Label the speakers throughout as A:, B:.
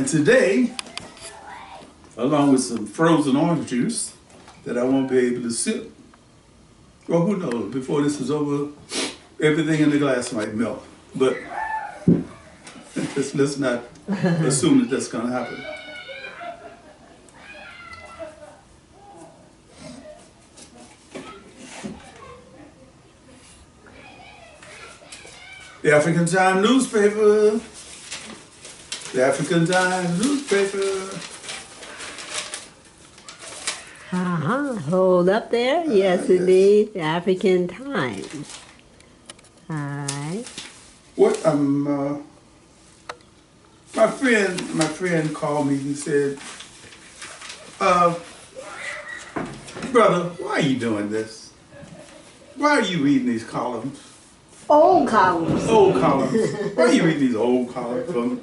A: Today, along with some frozen orange juice that I won't be able to sip, well, who knows, before this is over, everything in the glass might melt. But let's not assume that that's going to happen. The African Time newspaper. The African Times newspaper.
B: Hold up there. Yes, indeed. The African Times. All right.
A: What my friend called me and said, brother, why are you doing this? Why are you reading these columns?
B: Old columns.
A: Old columns. Why are you reading these old columns from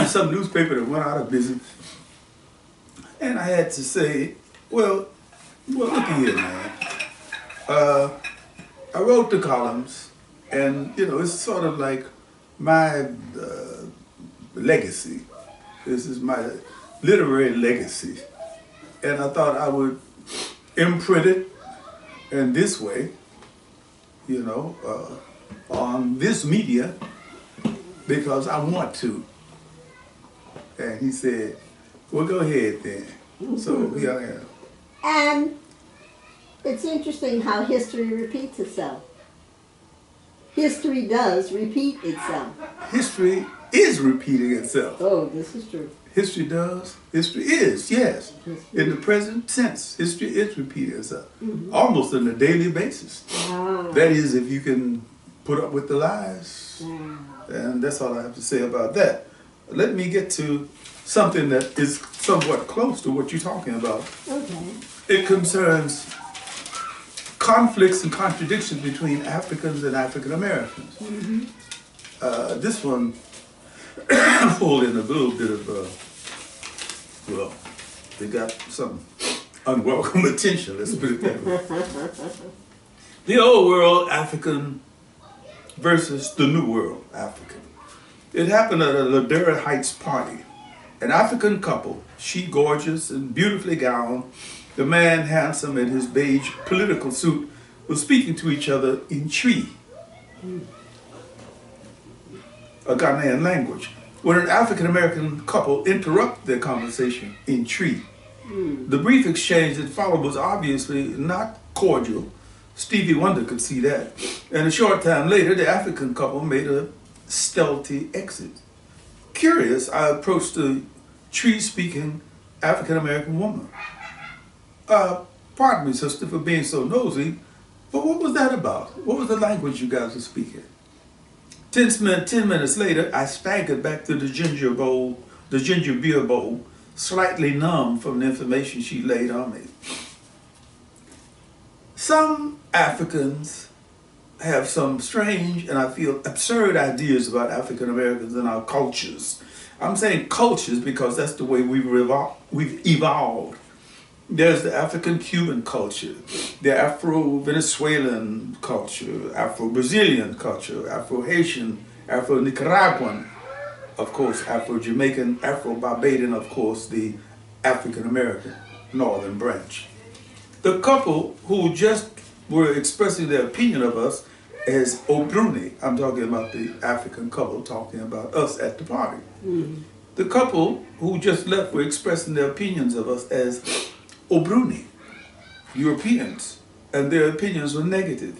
A: some newspaper that went out of business? And I had to say, well, look at here, man. I wrote the columns, and you know, it's sort of like my legacy. This is my literary legacy, and I thought I would imprint it in this way, you know, on this media, because I want to. And he said, well, go ahead then. So here I am.
B: And it's interesting how history repeats itself. History does repeat itself.
A: History is repeating itself.
B: Oh, this is true.
A: History does. History is, yes. In the present tense, history is repeating itself. Almost on a daily basis. That is, if you can put up with the lies. And that's all I have to say about that. Let me get to something that is somewhat close to what you're talking about.
B: Okay.
A: It concerns conflicts and contradictions between Africans and African Americans. This one pulled in a little bit of, well, they got some unwelcome attention, let's put it that way. The old world African versus the new world African. It happened at a Ladera Heights party. An African couple, she gorgeous and beautifully gowned, the man handsome in his beige political suit, was speaking to each other in Tree, a Ghanaian language. When an African-American couple interrupted their conversation in Tree, the brief exchange that followed was obviously not cordial. Stevie Wonder could see that. And a short time later, the African couple made a stealthy exit. Curious, I approached the Tree-speaking African-American woman. Pardon me, sister, for being so nosy, but what was that about? What was the language you guys were speaking? 10 minutes later, I staggered back to the ginger beer bowl, slightly numb from the information she laid on me. Some Africans have some strange and I feel absurd ideas about African Americans and our cultures. I'm saying cultures because that's the way we've evolved. There's the African-Cuban culture, the Afro-Venezuelan culture, Afro-Brazilian culture, Afro-Haitian, Afro-Nicaraguan, of course, Afro-Jamaican, Afro-Barbadian, of course, the African-American northern branch. The couple who just were expressing their opinion of us as Obruni, I'm talking about the African couple talking about us at the party. Mm-hmm. The couple who just left were expressing their opinions of us as Obruni, Europeans, and their opinions were negative.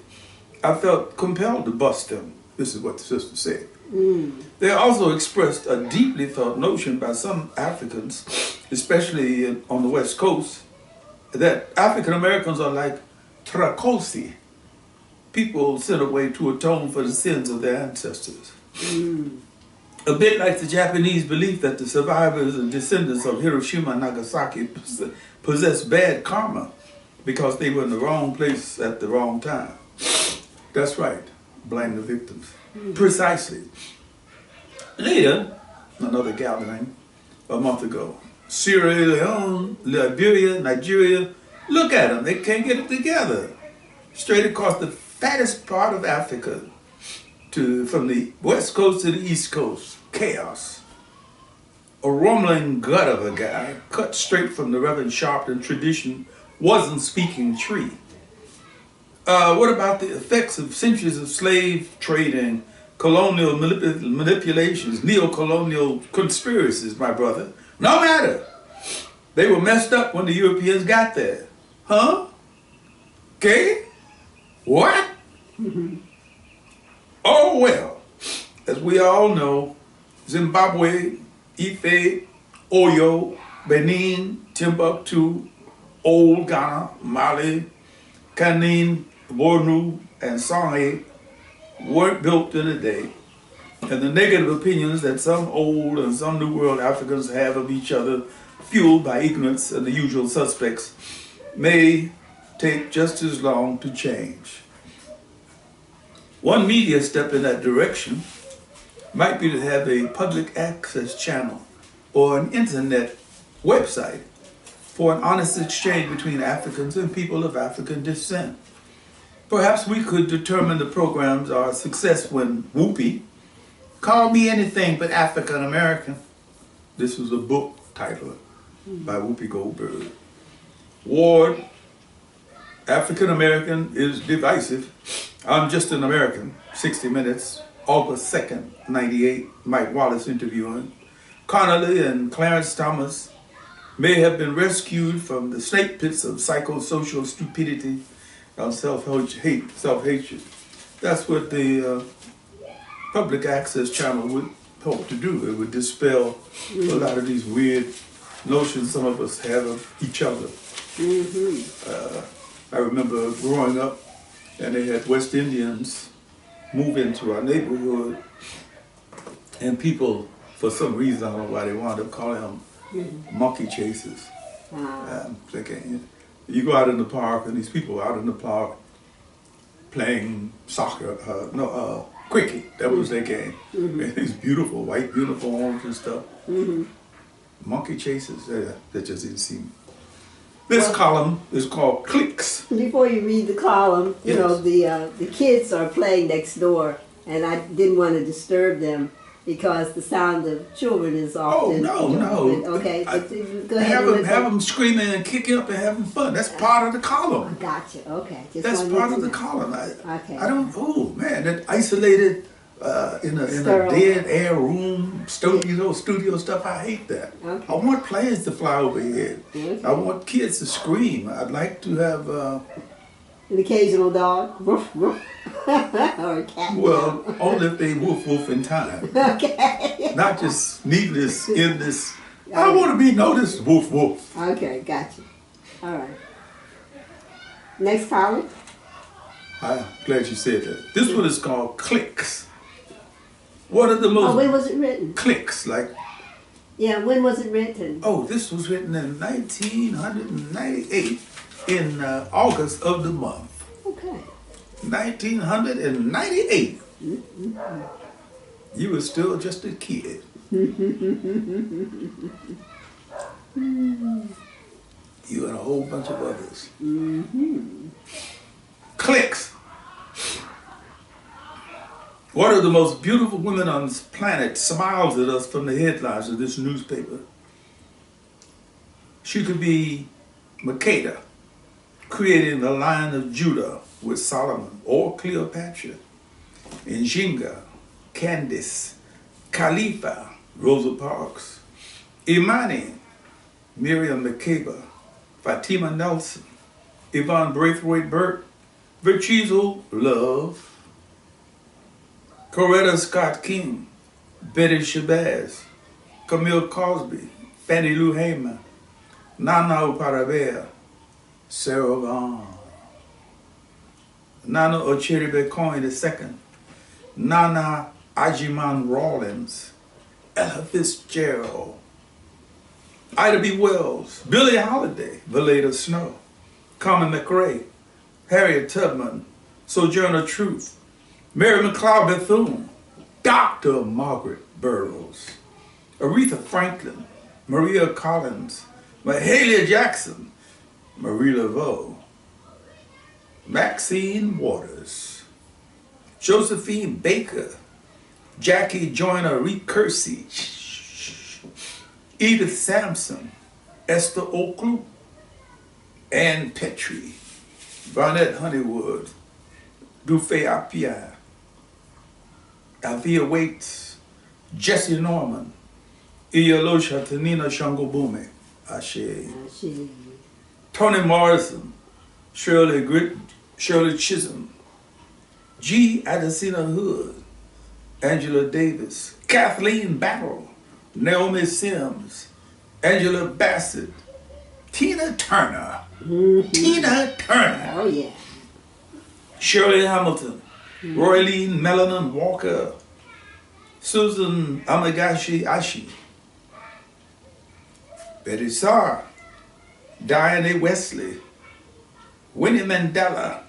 A: I felt compelled to bust them. This is what the sister said. Mm. They also expressed a deeply felt notion by some Africans, especially on the West Coast, that African Americans are like Trakosi, people sent away to atone for the sins of their ancestors. Mm. A bit like the Japanese belief that the survivors and descendants of Hiroshima and Nagasaki possess bad karma because they were in the wrong place at the wrong time. That's right, blame the victims. Mm. Precisely. Later, another gathering a month ago, Sierra Leone, Liberia, Nigeria, look at them, they can't get it together. Straight across the fattest part of Africa, from the west coast to the east coast, chaos. A rumbling gut of a guy, cut straight from the Reverend Sharpton tradition, wasn't speaking tree. What about the effects of centuries of slave trading, colonial manipulations, neo-colonial conspiracies, my brother? No matter. They were messed up when the Europeans got there. Huh? Okay? What? Mm-hmm. Oh well, as we all know, Zimbabwe, Ife, Oyo, Benin, Timbuktu, Old Ghana, Mali, Kanin, Bornu, and Songhay weren't built in a day. And the negative opinions that some old and some New World Africans have of each other, fueled by ignorance and the usual suspects, may take just as long to change. One media step in that direction might be to have a public access channel or an internet website for an honest exchange between Africans and people of African descent. Perhaps we could determine the programs are a success when Whoopi, Call Me Anything But African American. This was a book title by Whoopi Goldberg. Ward, African American is divisive. I'm just an American, 60 Minutes, August 2nd, 98, Mike Wallace interviewing. Connolly and Clarence Thomas may have been rescued from the snake pits of psychosocial stupidity and self-hatred. That's what the public access channel would hope to do. It would dispel a lot of these weird notions some of us have of each other. I remember growing up and they had West Indians move into our neighborhood and people, for some reason, I don't know why they wound up calling them monkey chasers. You go out in the park and these people are out in the park playing soccer, cricket, that was their game. And these beautiful white uniforms and stuff. Monkey chasers, that just didn't seem. This column is called Clicks.
B: Before you read the column, you know, the kids are playing next door, and I didn't want to disturb them because the sound of children is often.
A: Oh, no.
B: Okay, go ahead.
A: Have them screaming and kicking up and having fun. That's part of the column.
B: Gotcha, okay.
A: That's part of the column. I don't, oh man, that isolated in a dead air room, studio stuff, I hate that. Okay. I want planes to fly overhead. Okay. I want kids to scream. I'd like to have
B: an occasional dog, woof woof, or a cat.
A: Well, only if they woof woof in time. Okay. Not just needless, endless. I want to be noticed, woof woof.
B: Okay, gotcha. All right. Next column.
A: I'm glad you said that. This one is called Clicks. What are the most...
B: Oh, when was it written?
A: Clicks, like...
B: Yeah, when was it written?
A: Oh, this was written in 1998 in August of the month.
B: Okay.
A: 1998. You were still just a kid. You and a whole bunch of others. Clicks. One of the most beautiful women on this planet smiles at us from the headlines of this newspaper. She could be Makeda, creating the Lion of Judah with Solomon, or Cleopatra, Njinga, Candace, Khalifa, Rosa Parks, Imani, Miriam Makeba, Fatima Nelson, Yvonne Braithwaite Burke, Virtuoso Love, Coretta Scott King, Betty Shabazz, Camille Cosby, Fannie Lou Hamer, Nana Oparavea, Sarah Vaughan, Nana Ocheribe Coyne II, Nana Ajiman Rawlins, Ella Fitzgerald, Ida B. Wells, Billie Holiday, Valeda Snow, Carmen McRae, Harriet Tubman, Sojourner Truth, Mary McLeod Bethune, Dr. Margaret Burroughs, Aretha Franklin, Maria Collins, Mahalia Jackson, Marie Laveau, Maxine Waters, Josephine Baker, Jackie Joyner Reed-Kersey, Edith Sampson, Esther Oaklew, Ann Petrie, Barnett Honeywood, Dufay Appiah, Althea Waits, Jesse Norman, Iyalosha Tanina Shangobume, Ashe, Toni Morrison, Shirley Chisholm, G. Adesina Hood, Angela Davis, Kathleen Battle, Naomi Sims, Angela Bassett, Tina Turner, Tina Turner,
B: Oh yeah.
A: Shirley Hamilton, Royleen Melanin Walker, Susan Amagashi Ashi, Betty Sarr, Diane Wesley, Winnie Mandela,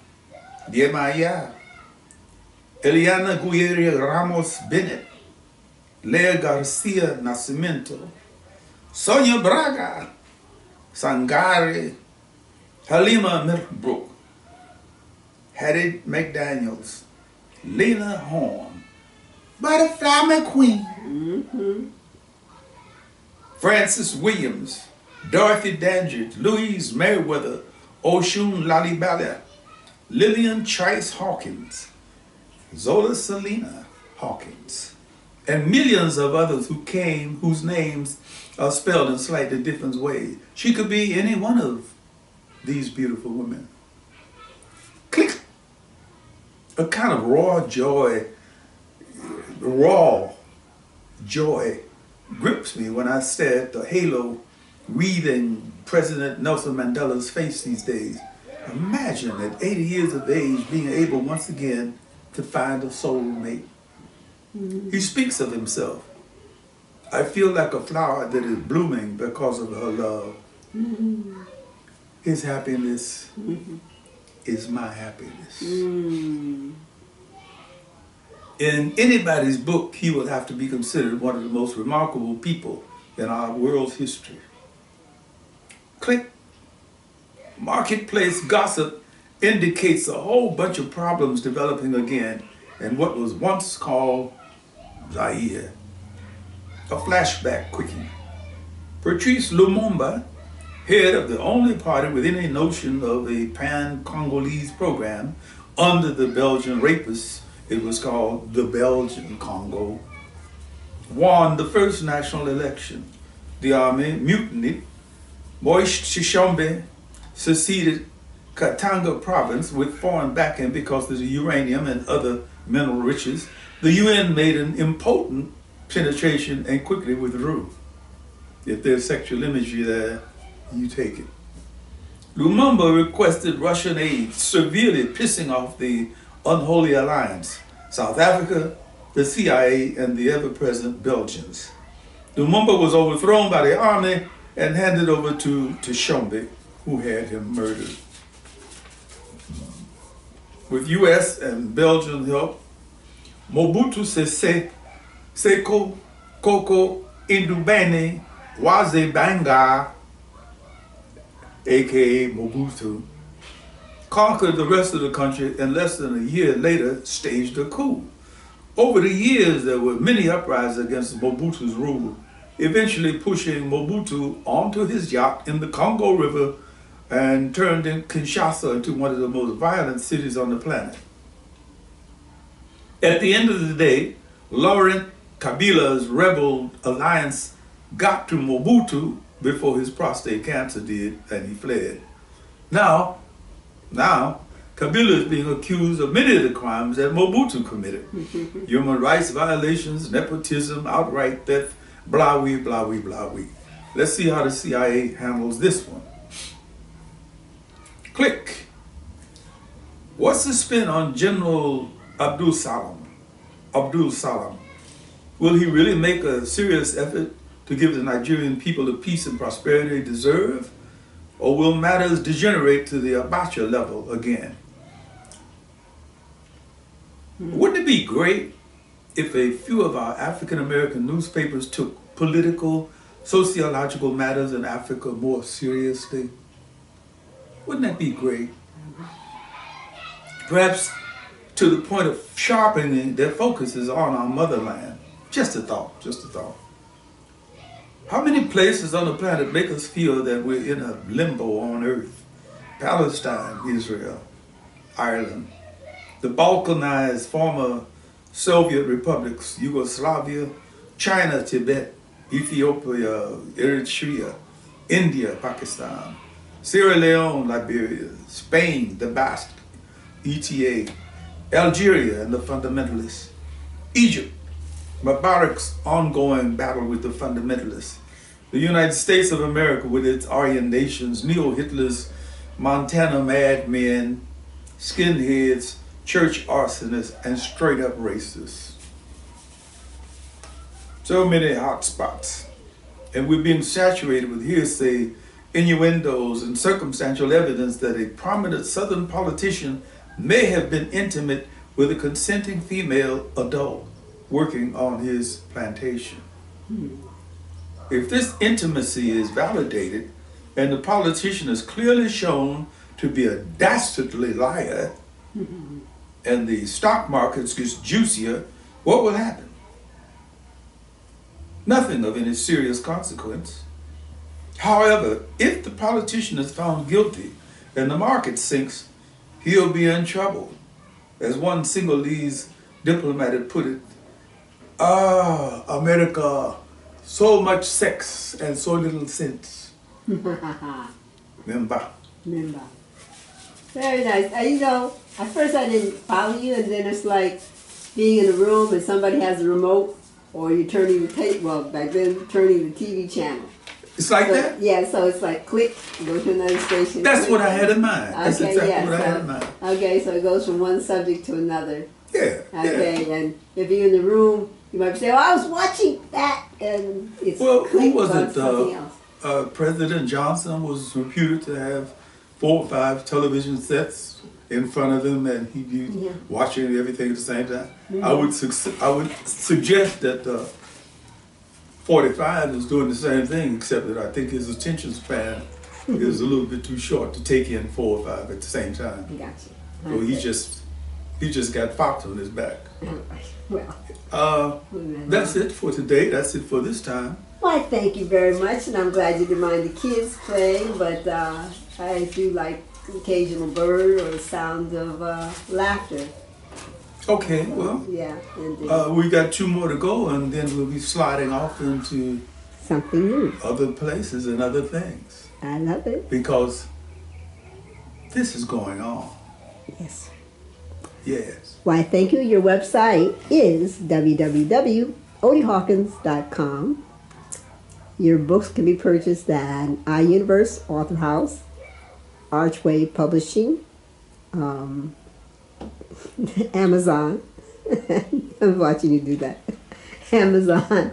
A: Diemaya, Eliana Guerrero Ramos Bennett, Lea Garcia Nascimento, Sonia Braga, Sangari, Halima Milbrook, Hattie McDaniels, Lena Horne, Butterfly McQueen, Francis Williams, Dorothy Dandridge, Louise Merriweather, Oshun Lalibala, Lillian Chice Hawkins, Zola Salena-Hawkins, and millions of others who came, whose names are spelled in slightly different ways. She could be any one of these beautiful women. Click. A kind of raw joy grips me when I stare at the halo wreathing President Nelson Mandela's face these days. Imagine at 80 years of age being able once again to find a soulmate. He speaks of himself. I feel like a flower that is blooming because of her love. His happiness is my happiness. In anybody's book, he would have to be considered one of the most remarkable people in our world's history. Click. Marketplace gossip indicates a whole bunch of problems developing again in what was once called Zaire. A flashback quickie. Patrice Lumumba, head of the only party with any notion of a pan-Congolese program under the Belgian rapists, it was called the Belgian Congo, won the first national election. The army mutinied. Moise Tshishombe seceded Katanga province with foreign backing because of the uranium and other mineral riches. The UN made an impotent penetration and quickly withdrew. If there's sexual imagery there, you take it. Lumumba requested Russian aid, severely pissing off the Unholy Alliance, South Africa, the CIA, and the ever-present Belgians. Lumumba was overthrown by the army and handed over to Tshombe, who had him murdered. with U.S. and Belgian help, Mobutu Sese Seko Koko Indubane Waze Banga, aka Mobutu, conquered the rest of the country and less than a year later staged a coup. Over the years, there were many uprisings against Mobutu's rule, eventually pushing Mobutu onto his yacht in the Congo River and turned Kinshasa into one of the most violent cities on the planet. At the end of the day, Laurent Kabila's rebel alliance got to Mobutu before his prostate cancer did, and he fled. Now, Kabila is being accused of many of the crimes that Mobutu committed. Human rights violations, nepotism, outright theft, blah-wee, blah-wee, blah-wee. Let's see how the CIA handles this one. Click. What's the spin on General Abdul Salam? Will he really make a serious effort to give the Nigerian people the peace and prosperity they deserve? Or will matters degenerate to the Abacha level again? Wouldn't it be great if a few of our African American newspapers took political, sociological matters in Africa more seriously? Wouldn't that be great? Perhaps to the point of sharpening their focuses on our motherland. Just a thought, just a thought. How many places on the planet make us feel that we're in a limbo on earth? Palestine, Israel, Ireland, the Balkanized former Soviet republics, Yugoslavia, China, Tibet, Ethiopia, Eritrea, India, Pakistan, Sierra Leone, Liberia, Spain, the Basque, ETA, Algeria and the fundamentalists, Egypt, Mubarak's ongoing battle with the fundamentalists, the United States of America with its Aryan nations, neo-Hitler's Montana madmen, skinheads, church arsonists, and straight-up racists. So many hot spots, and we're being saturated with hearsay, innuendos, and circumstantial evidence that a prominent Southern politician may have been intimate with a consenting female adult working on his plantation. If this intimacy is validated and the politician is clearly shown to be a dastardly liar and the stock markets gets juicier, what will happen? Nothing of any serious consequence. However, if the politician is found guilty and the market sinks, he'll be in trouble. As one Sinhalese diplomat had put it, America, so much sex and so little sense. Remember.
B: Very nice. You know, at first I didn't follow you, and then it's like being in a room and somebody has a remote, or you're turning the tape, well, back then, turning the TV channel.
A: It's like that?
B: Yeah, so it's like click, go to another station.
A: That's
B: click.
A: what I had in mind. That's
B: Okay,
A: exactly
B: yeah,
A: what I had in mind.
B: Okay, so it goes from one subject to another.
A: Yeah.
B: Okay, and if you're in the room, you might say, "Oh, I was watching that," and it's
A: Well, who
B: clicked
A: was
B: on
A: it?
B: something else.
A: President Johnson was reputed to have 4 or 5 television sets in front of him, and he'd be watching everything at the same time. I would suggest that 45 is doing the same thing, except that I think his attention span is a little bit too short to take in 4 or 5 at the same time.
B: Gotcha.
A: So he just got Fox on his back.
B: Well,
A: that's it for today. That's it for this time.
B: Well, thank you very much, and I'm glad you didn't mind the kids playing, but I do like occasional bird or the sound of laughter.
A: Okay, well,
B: yeah,
A: we got 2 more to go, and then we'll be sliding off into
B: something new,
A: other places and other things.
B: I love it.
A: Because this is going on.
B: Yes.
A: Yes.
B: Why, thank you. Your website is www.odiehawkins.com. Your books can be purchased at iUniverse Author House, Archway Publishing, Amazon. I'm watching you do that. Amazon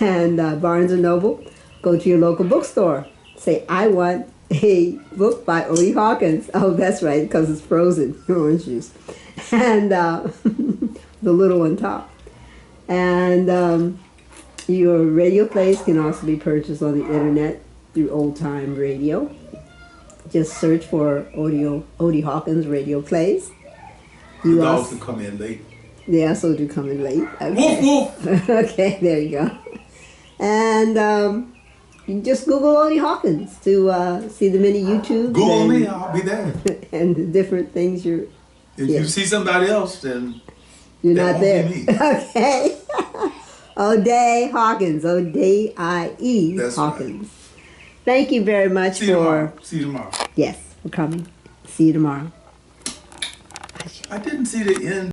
B: and Barnes & Noble. Go to your local bookstore. Say, I want a book by Odie Hawkins. Oh, that's right, because it's frozen orange juice, and the little on top. And your radio plays can also be purchased on the internet through Old Time Radio. Just search for Odie Hawkins radio plays.
A: The dogs can come in late.
B: They also do come in late. Okay.
A: Woof woof.
B: Okay, there you go. And you just Google Odie Hawkins to see the many YouTubes.
A: Google me, I'll be there.
B: And the different things you're.
A: If you see somebody else, then
B: you're
A: that
B: not
A: won't
B: there.
A: be me.
B: Okay. Odie Hawkins. Odie
A: That's
B: Hawkins.
A: Right.
B: Thank you very much
A: See you tomorrow. See you tomorrow.
B: Yes, for coming. See you tomorrow.
A: I didn't see the end.